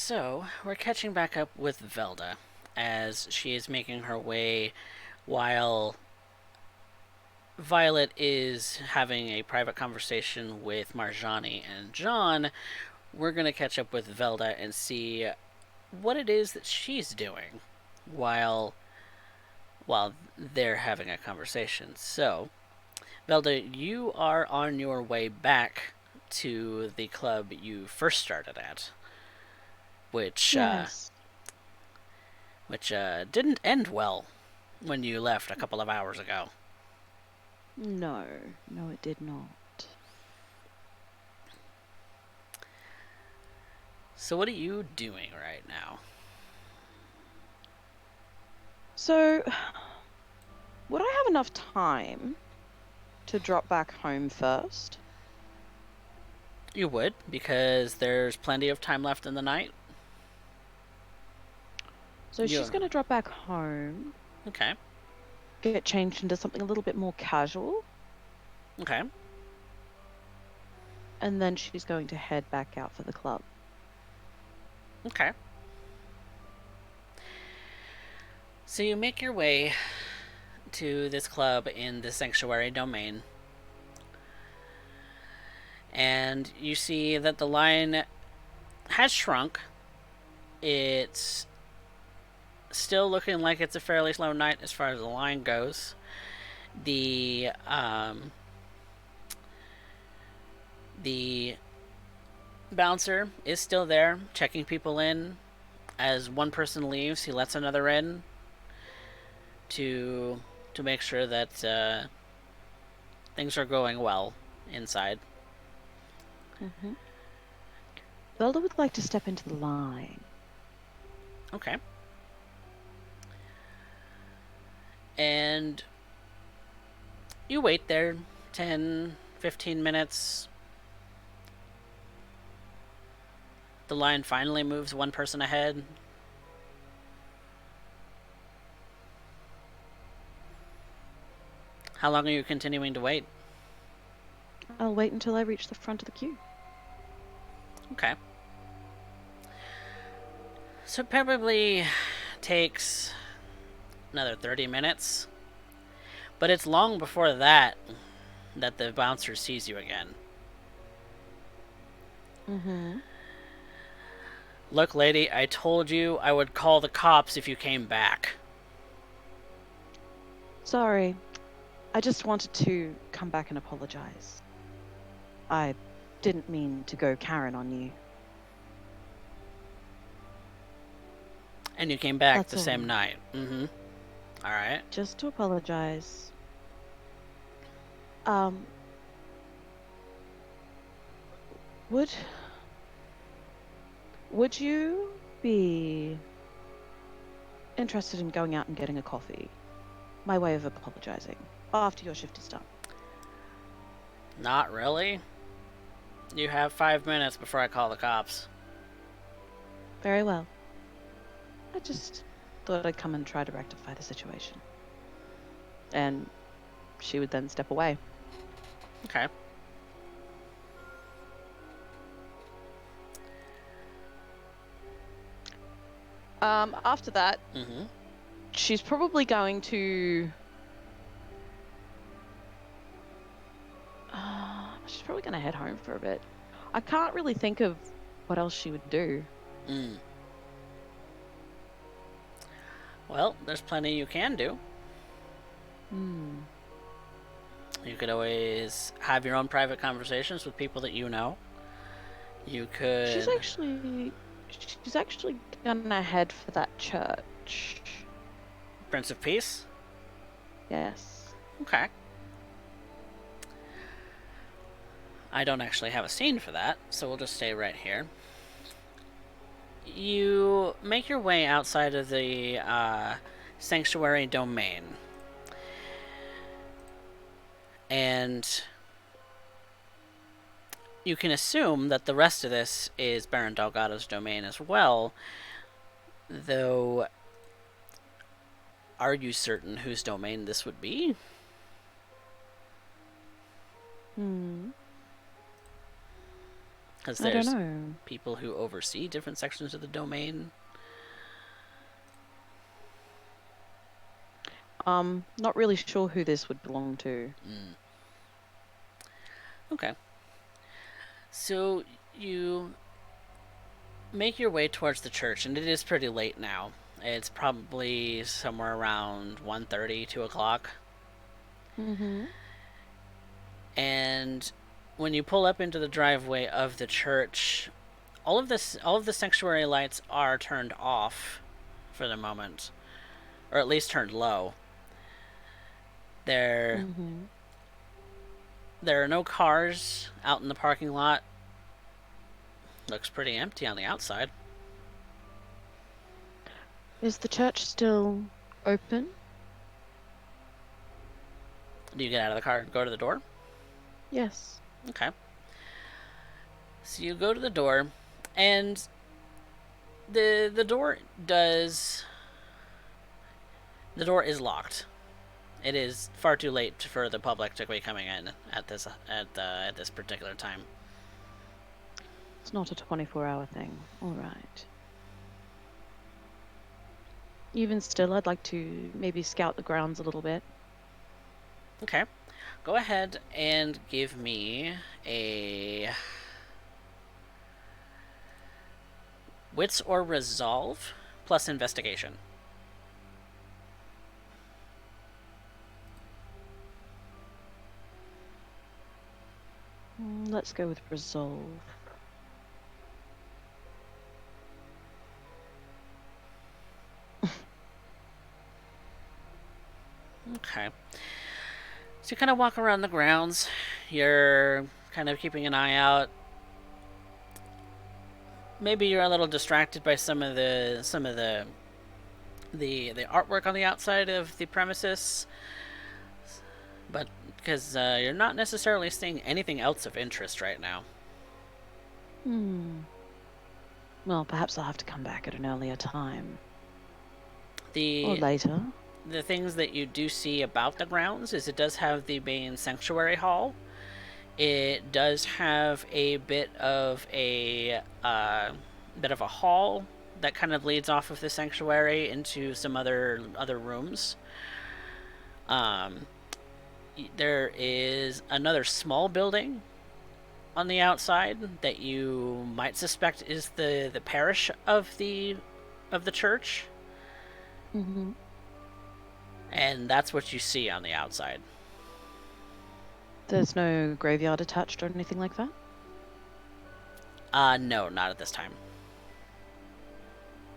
So, we're catching back up with Velda as she is making her way while Violet is having a private conversation with Marjani and John. We're going to catch up with Velda and see what it is that she's doing while they're having a conversation. So, Velda, you are on your way back to the club you first started at, which Yes. didn't end well when you left a couple of hours ago. No, no, it did not. So, what are you doing right now? So, would I have enough time to drop back home first? You would, because there's plenty of time left in the night. So she's You going to drop back home, okay? get changed into something a little bit more casual, Okay. and then she's going to head back out for the club. Okay. So you make your way to this club in the sanctuary domain, and you see that the line has shrunk. It's still looking like it's a fairly slow night as far as the line goes. The the bouncer is still there, checking people in. As one person leaves, he lets another in to make sure that things are going well inside. Mm-hmm. Velda would like to step into the line. Okay. And you wait there 10, 15 minutes. The line finally moves one person ahead. How long are you continuing to wait? I'll wait until I reach the front of the queue. Okay. So it probably takes another 30 minutes. But it's long before that the bouncer sees you again. Mm-hmm. Look, lady, I told you I would call the cops if you came back. Sorry, I just wanted to come back and apologize. I didn't mean to go Karen on you. And you came back That's the same all. night. Mm-hmm. Alright. Just to apologize. Um, would would you be interested in going out and getting a coffee? My way of apologizing after your shift is done. Not really. You have 5 minutes before I call the cops. Very well. I just thought I'd come and try to rectify the situation. And she would then step away. Okay. After that, Mm-hmm. she's probably going to. She's probably going to head home for a bit. I can't really think of what else she would do. Mm. Well, there's plenty you can do. Hmm. You could always have your own private conversations with people that you know. You She's could. actually she's actually gonna head for that church. Prince of Peace? Yes. Okay. I don't actually have a scene for that, so we'll just stay right here. You make your way outside of the sanctuary domain. And you can assume that the rest of this is Baron Delgado's domain as well, though are you certain whose domain this would be? Hmm. Because I don't there's know. people who oversee different sections of the domain. Not really sure who this would belong to. Okay. So you make your way towards the church, and it is pretty late now. It's probably somewhere around 1:30, 2 o'clock. Mm-hmm. And when you pull up into the driveway of the church, all of the sanctuary lights are turned off for the moment, or at least turned low. There Mm-hmm. there are no cars out in the parking lot. Looks pretty empty on the outside. Is the church still open? Do you get out of the car and go to the door? Yes. Okay. So you go to the door, and the door does the door is locked. It is far too late for the public to be coming in at this particular time. It's not a 24-hour thing. All right. Even still, I'd like to maybe scout the grounds a little bit. Okay. Go ahead and give me a wits or resolve plus investigation. Let's go with resolve. Okay. So you kind of walk around the grounds. You're kind of keeping an eye out. Maybe you're a little distracted by some of the artwork on the outside of the premises, but because you're not necessarily seeing anything else of interest right now. Well, perhaps I'll have to come back at an earlier time. Or The later. the things that you do see about the grounds is it does have the main sanctuary hall. It does have a bit of a hall that kind of leads off of the sanctuary into some other rooms. Um, there is another small building on the outside that you might suspect is the parish of the church, Mm-hmm. and that's what you see on the outside. There's no graveyard attached or anything like that? No, not at this time.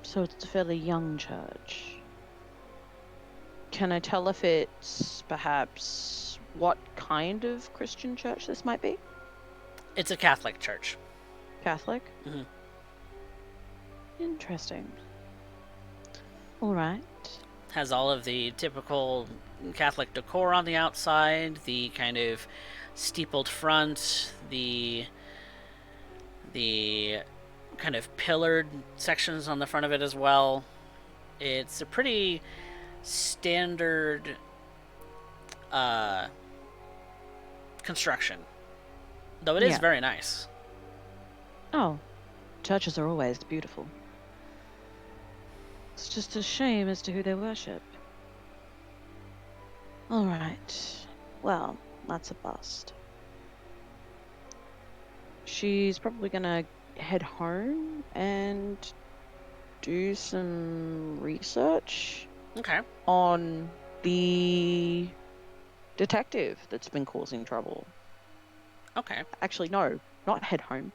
So it's a fairly young church. Can I tell if it's perhaps what kind of Christian church this might be? It's a Catholic church. Catholic? Mhm. Interesting. All right. Has all of the typical Catholic decor on the outside, the kind of steepled front, the kind of pillared sections on the front of it as well. It's a pretty standard construction, though it is Yeah. very nice. Oh, churches are always beautiful. It's just a shame as to who they worship. All right. Well, that's a bust. She's probably gonna head home and do some research Okay. on the detective that's been causing trouble. Okay. Actually, no, not head home.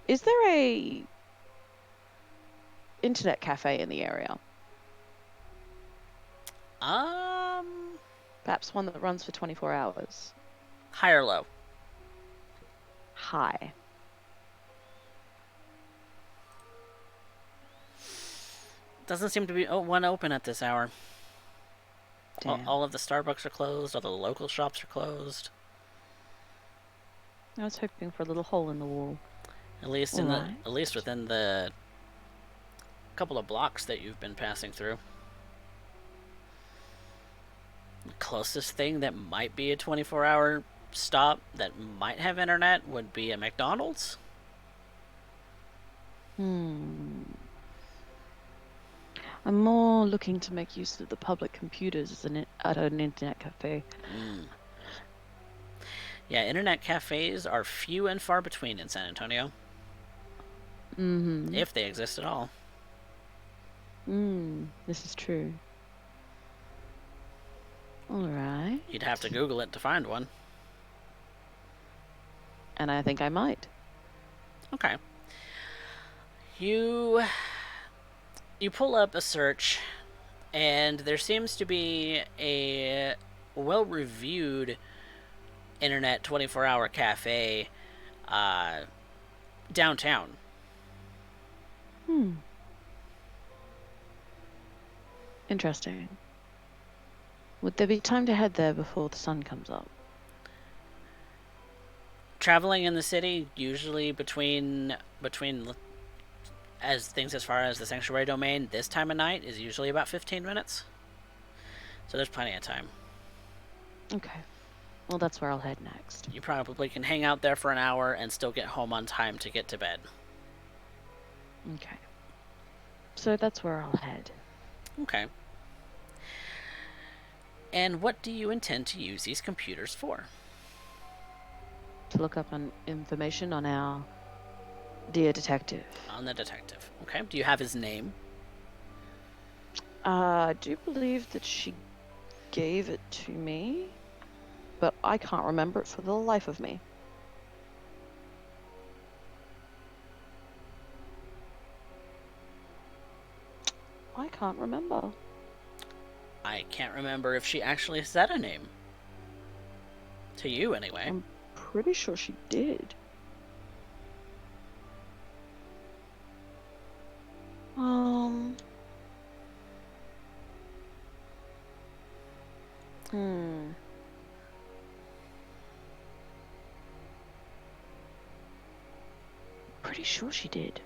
Is there a internet cafe in the area? Perhaps one that runs for 24 hours. High or low? High. Doesn't seem to be one open at this hour. Damn. All of the Starbucks are closed. All the local shops are closed. I was hoping for a little hole in the wall. At least at least within the couple of blocks that you've been passing through. The closest thing that might be a 24-hour stop that might have internet would be a McDonald's. Hmm. I'm more looking to make use of the public computers at an internet cafe. Yeah, internet cafes are few and far between in San Antonio, Mm-hmm. if they exist at all. This is true. All right. You'd have to Google it to find one. And I think I might. Okay. You pull up a search, and there seems to be a well-reviewed internet 24-hour cafe downtown. Interesting. Would there be time to head there before the sun comes up? Traveling in the city, usually between as far as the sanctuary domain, this time of night is usually about 15 minutes. So there's plenty of time. Okay. Well, that's where I'll head next. You probably can hang out there for an hour and still get home on time to get to bed. Okay. So that's where I'll head. Okay. And what do you intend to use these computers for? To look up on information on our dear detective. On the detective. Okay. Do you have his name? I do believe that she gave it to me, but I can't remember it for the life of me. I can't remember. I can't remember if she actually said a name. To you, anyway. I'm pretty sure she did. Pretty sure she did.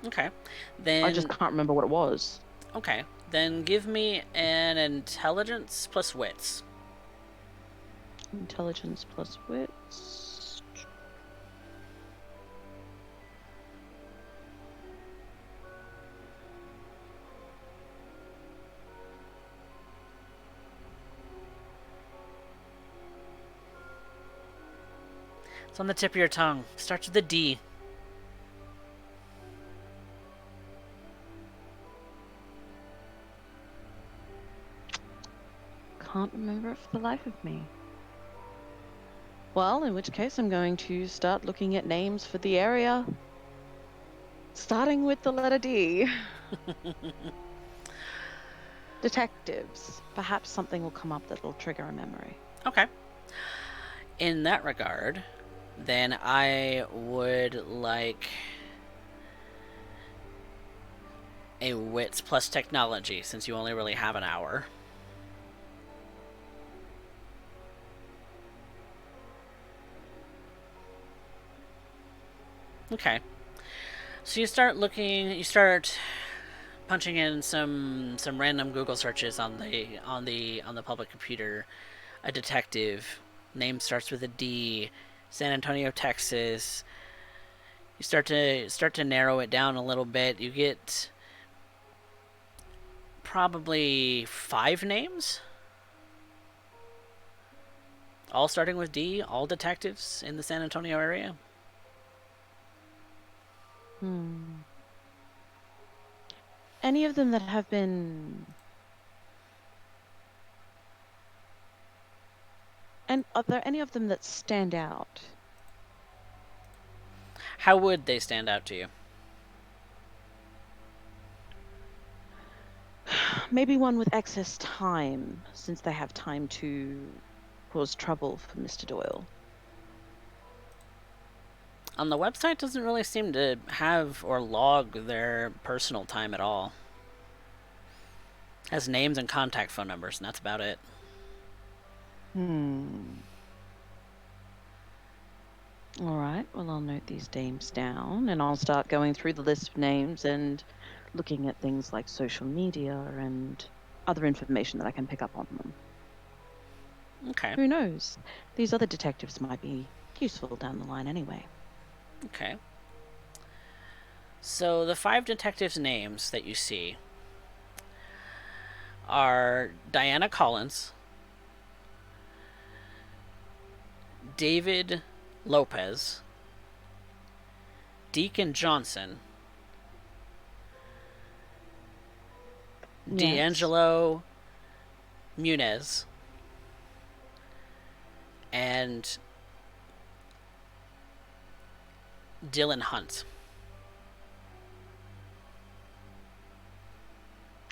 Okay. Then I just can't remember what it was. Okay. Then give me an intelligence plus wits. Intelligence plus wits. It's on the tip of your tongue. Starts with a D. Can't remember it for the life of me. Well, in which case I'm going to start looking at names for the area. Starting with the letter D. Detectives. Perhaps something will come up that will trigger a memory. Okay. In that regard, then I would like a wits plus technology, since you only really have an hour. Okay. So you start punching in some random Google searches on the public computer. A detective, name starts with a D, San Antonio, Texas. You start to narrow it down a little bit. You get probably 5 names, all starting with D, all detectives in the San Antonio area. Any of them that have been... And are there any of them that stand out? How would they stand out to you? Maybe one with excess time, since they have time to cause trouble for Mr. Doyle. On the website, doesn't really seem to have or log their personal time at all. Has names and contact phone numbers, and that's about it. All right, well, I'll note these names down, and I'll start going through the list of names and looking at things like social media and other information that I can pick up on them. Okay. Who knows? These other detectives might be useful down the line anyway. Okay. So the 5 detectives' names that you see are Diana Collins, David Lopez, Deacon Johnson, Yes. D'Angelo Munez, and Dylan Hunt.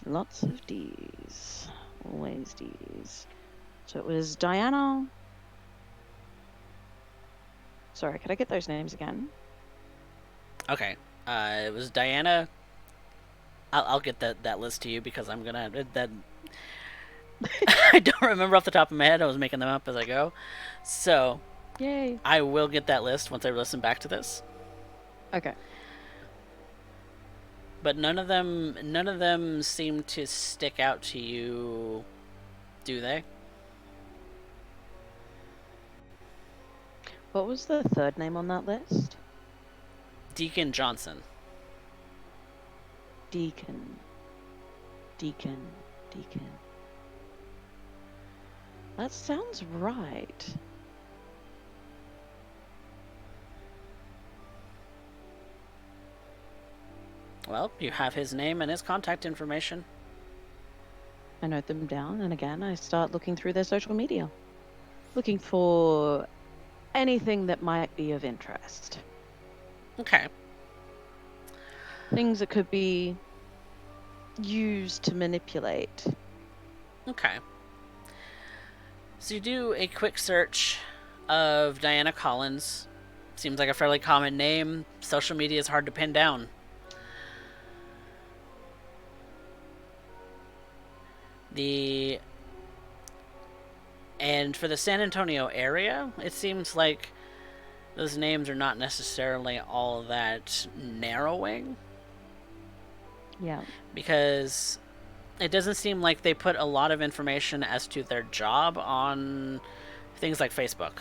Lots of D's. Always D's. So it was Diana. Sorry, could I get those names again? Okay. It was Diana. I'll get that list to you because I'm gonna that I don't remember off the top of my head. I was making them up as I go, so Yay. I will get that list once I listen back to this. Okay. But none of them seem to stick out to you, do they? What was the third name on that list? Deacon Johnson. Deacon. Deacon. Deacon. That sounds right. Well, you have his name and his contact information. I note them down, and again, I start looking through their social media, looking for anything that might be of interest. Okay. Things that could be used to manipulate. Okay. So you do a quick search of Diana Collins. Seems like a fairly common name. Social media is hard to pin down. The And for the San Antonio area, it seems like those names are not necessarily all that narrowing Yeah. because it doesn't seem like they put a lot of information as to their job on things like Facebook.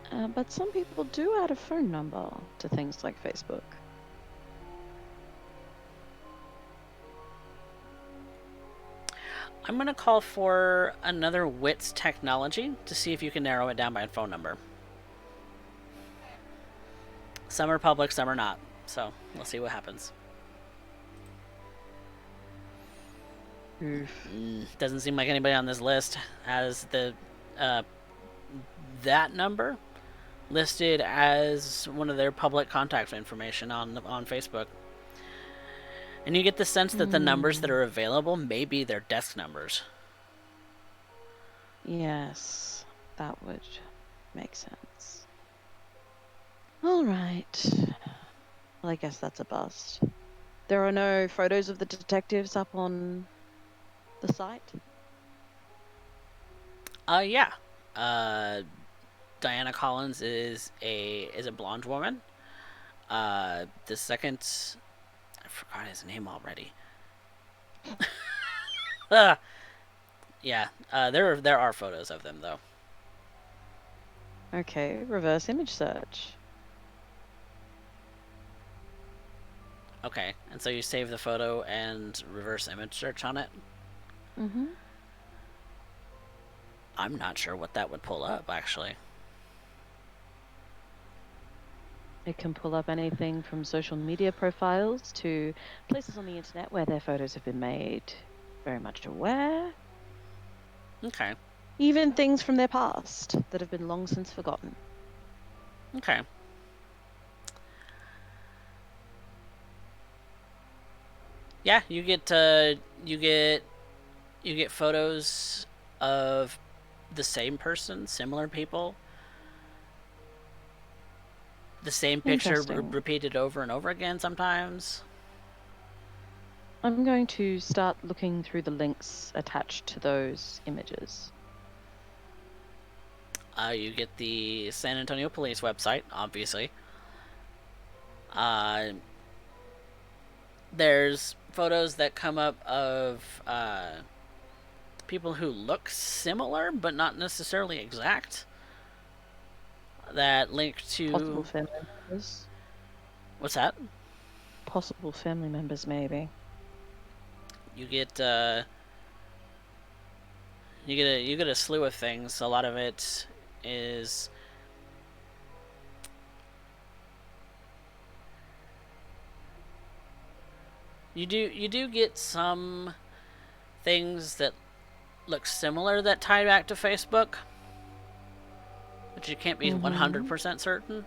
But some people do add a phone number to things like Facebook. I'm going to call for another WITS technology to see if you can narrow it down by a phone number. Some are public, some are not. So we'll see what happens. Oof. Doesn't seem like anybody on this list has that number listed as one of their public contact information on Facebook. And you get the sense that the numbers that are available may be their desk numbers. Yes, that would make sense. All right. Well, I guess that's a bust. There are no photos of the detectives up on the site? Yeah. Diana Collins is a blonde woman. The second, I forgot his name already. Yeah. There are photos of them though. Okay, reverse image search. Okay, and so you save the photo and reverse image search on it. Mm-hmm. I'm not sure what that would pull up actually. It can pull up anything from social media profiles to places on the internet where their photos have been made very much aware. Okay. Even things from their past that have been long since forgotten. Okay. Yeah, you get photos of the same person, similar people, the same picture Interesting. repeated over and over again sometimes. I'm going to start looking through the links attached to those images. You get the San Antonio Police website, obviously. Uh, there's photos that come up of people who look similar but not necessarily exact that link Possible to. family members. What's that? Possible family members, maybe. You get you get a slew of things. A lot of it is you do get some things that look similar that tie back to Facebook, but you can't be 100% certain.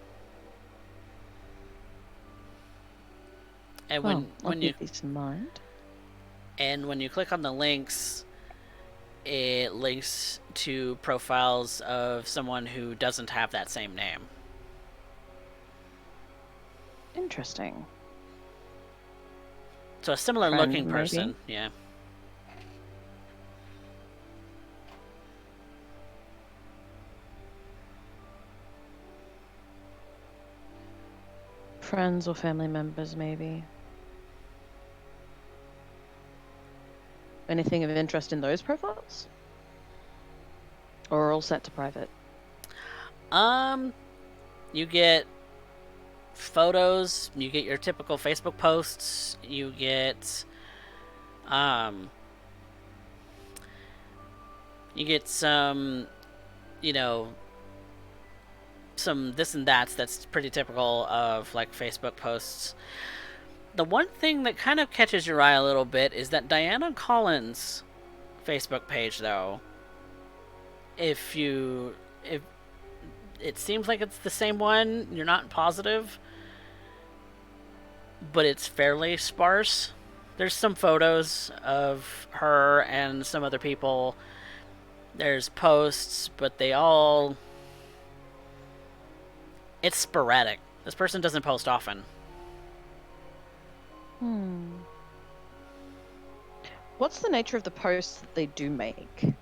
And Well, I'll when you keep these in mind. and when you click on the links, it links to profiles of someone who doesn't have that same name. Interesting. So a similar Friend, looking person, maybe? yeah. Friends or family members, maybe. Anything of interest in those profiles? Or are all set to private? You get photos, you get your typical Facebook posts, um you get some, you know, some this and that's pretty typical of like Facebook posts. The one thing that kind of catches your eye a little bit is that Diana Collins' Facebook page, though. If it seems like it's the same one, you're not positive, but it's fairly sparse. There's some photos of her and some other people. There's posts, but it's sporadic. This person doesn't post often. What's the nature of the posts that they do make?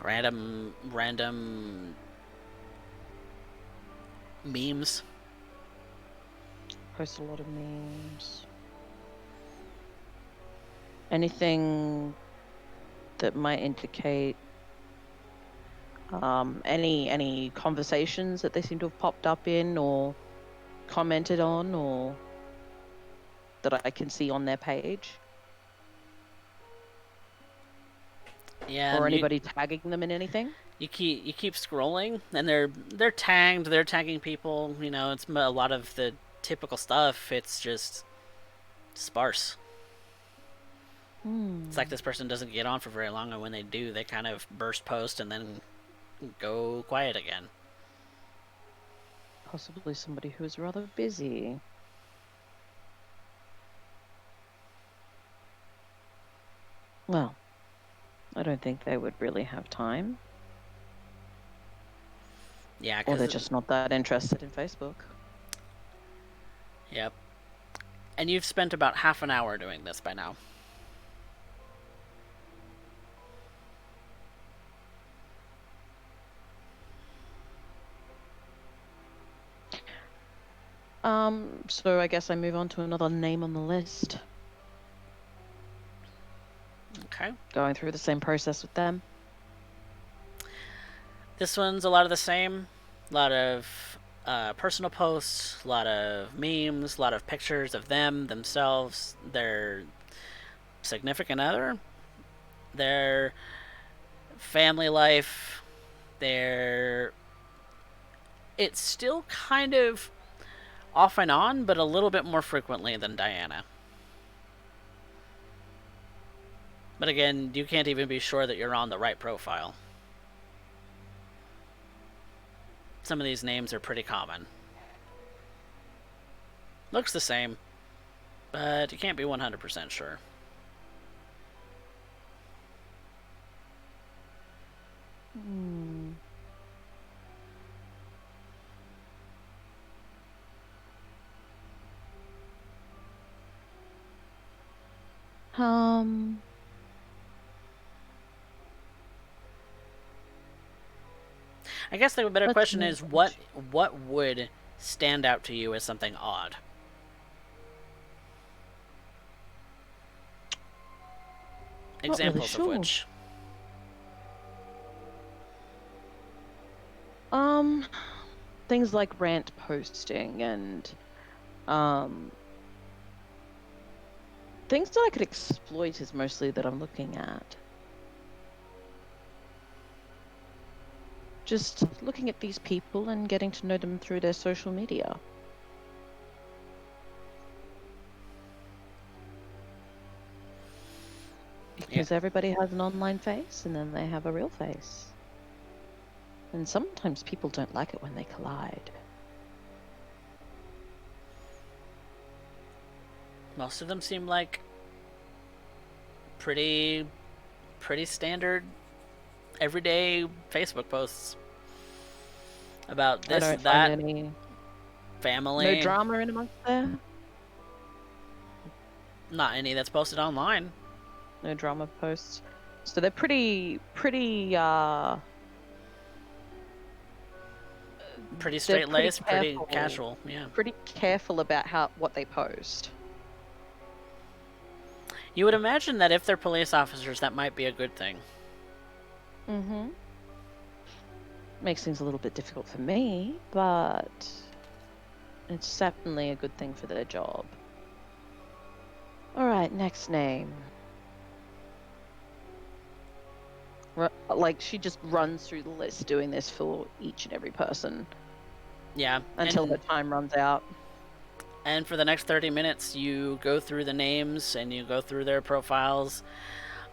Random memes. Post a lot of memes. Anything that might indicate any conversations that they seem to have popped up in or commented on, or that I can see on their page? Yeah, Or and anybody tagging them in anything? you keep scrolling, and they're tagged. They're tagging people. You know, it's a lot of the typical stuff. It's just sparse. It's like this person doesn't get on for very long, and when they do, they kind of burst post and then go quiet again. Possibly somebody who is rather busy. Well, I don't think they would really have time. Yeah, or they're just not that interested in Facebook. Yep. And you've spent about half an hour doing this by now. So I guess I move on to another name on the list. Okay. Going through the same process with them. This one's a lot of the same. A lot of personal posts, a lot of memes, a lot of pictures of them, themselves, their significant other, their family life, their... It's still kind of off and on, but a little bit more frequently than Diana. But again, you can't even be sure that you're on the right profile. Some of these names are pretty common. Looks the same, but you can't be 100% sure. I guess the better question is what would stand out to you as something odd? Not really Examples of sure. which. Things like rant posting and things that I could exploit is mostly that I'm looking at. Just looking at these people and getting to know them through their social media. Because everybody has an online face and then they have a real face. And sometimes people don't like it when they collide. Most of them seem like pretty standard everyday Facebook posts about I this, don't find that, any family. no drama in amongst there. Not any that's posted online. No drama posts. So they're pretty straight laced, pretty careful, casual. Yeah. pretty careful about what they post. You would imagine that if they're police officers, that might be a good thing. Mm-hmm. Makes things a little bit difficult for me, but it's certainly a good thing for their job. All right, next name. Like, she just runs through the list doing this for each and every person. Yeah. Until the time runs out. And for the next 30 minutes, you go through the names and you go through their profiles.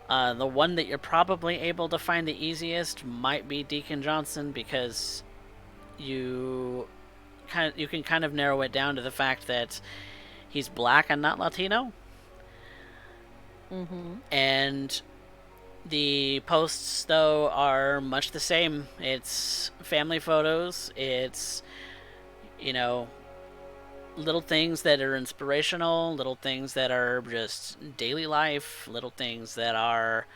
The one that you're probably able to find the easiest might be Deacon Johnson, because you can kind of narrow it down to the fact that he's black and not Latino. Mm-hmm. And the posts, though, are much the same. It's family photos. It's, little things that are inspirational, little things that are just daily life, little things that are,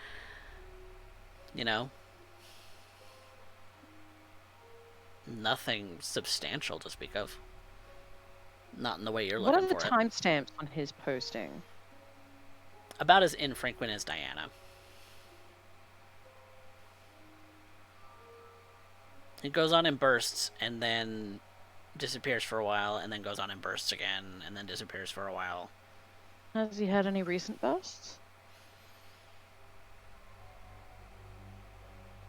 nothing substantial to speak of. Not in the way you're looking for it. What are the timestamps on his posting? About as infrequent as Diana. It goes on in bursts and then disappears for a while, and then goes on in bursts again, and then disappears for a while. Has he had any recent bursts?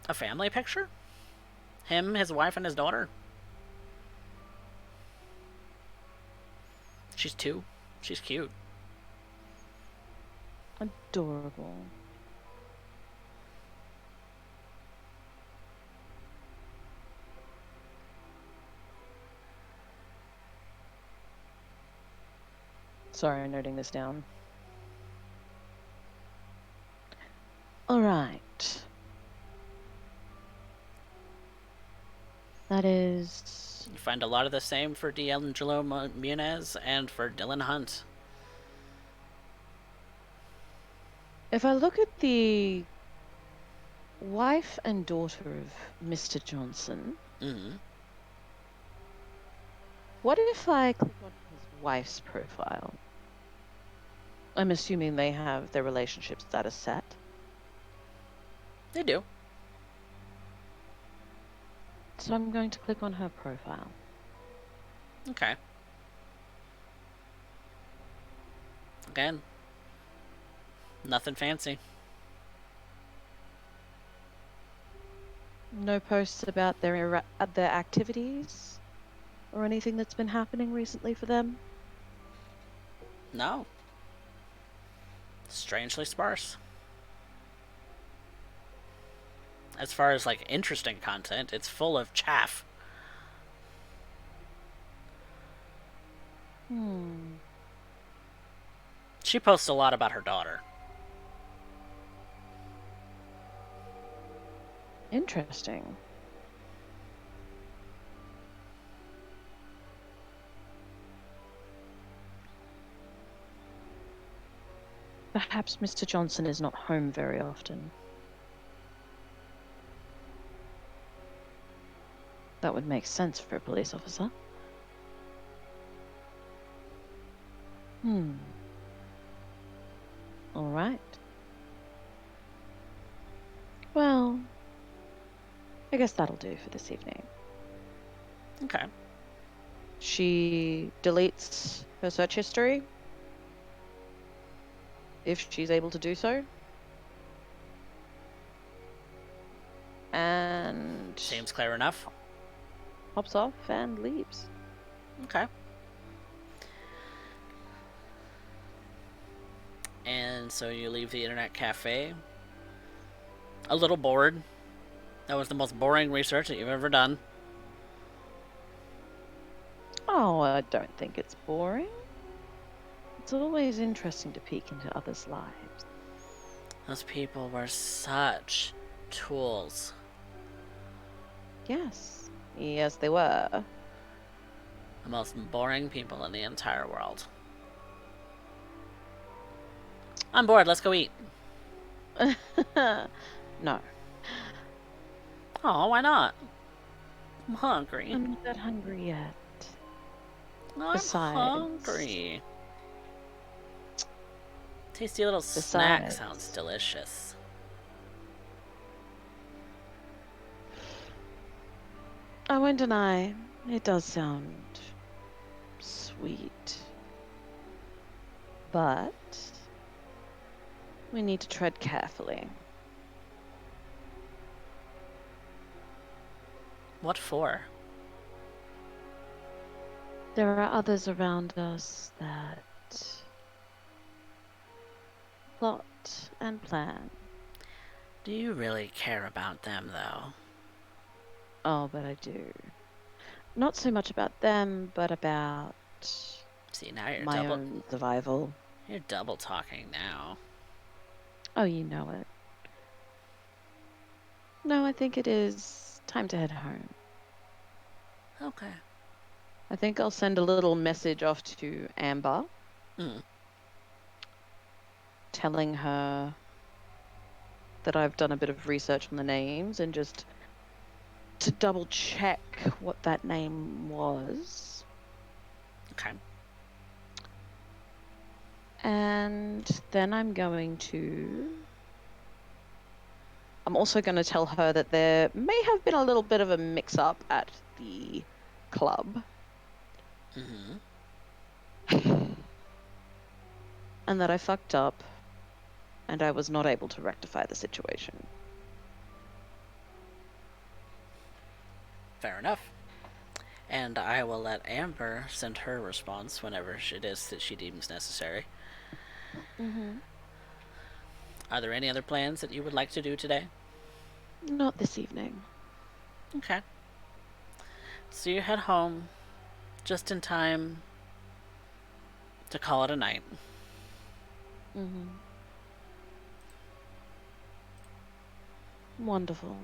A family picture? Him, his wife, and his daughter. She's 2. She's cute. Adorable. Sorry, I'm noting this down. All right. That is... You find a lot of the same for D'Angelo Munez and for Dylan Hunt. If I look at the wife and daughter of Mr. Johnson, what if I click on his wife's profile? I'm assuming they have their relationship status set. They do. So I'm going to click on her profile. Okay. Again, nothing fancy. No posts about their activities or anything that's been happening recently for them? No. Strangely sparse. As far as, interesting content, it's full of chaff. She posts a lot about her daughter. Interesting. Perhaps Mr. Johnson is not home very often. That would make sense for a police officer. All right. I guess that'll do for this evening. Okay. She deletes her search history, if she's able to do so. And Seems clear enough. hops off and leaves. Okay. And so you leave the internet cafe. A little bored. That was the most boring research that you've ever done. Oh, I don't think it's boring. It's always interesting to peek into others' lives. Those people were such tools. Yes. Yes, they were. The most boring people in the entire world. I'm bored, let's go eat. No. Oh, why not? I'm hungry. I'm not that hungry yet. I'm Besides- hungry. Tasty little snack sounds delicious. I won't deny, it does sound sweet. But we need to tread carefully. What for? There are others around us that plot and plan. Do you really care about them, though? Oh, but I do. Not so much about them, but about See, now you're my own survival. You're double talking now. Oh, you know it. No, I think it is time to head home. Okay. I think I'll send a little message off to Amber, telling her that I've done a bit of research on the names and just to double check what that name was. Okay. And then I'm also going to tell her that there may have been a little bit of a mix-up at the club. And that I fucked up and I was not able to rectify the situation. Fair enough. And I will let Amber send her response whenever it is that she deems necessary. Are there any other plans that you would like to do today? Not this evening. Okay. So you head home just in time to call it a night. Wonderful.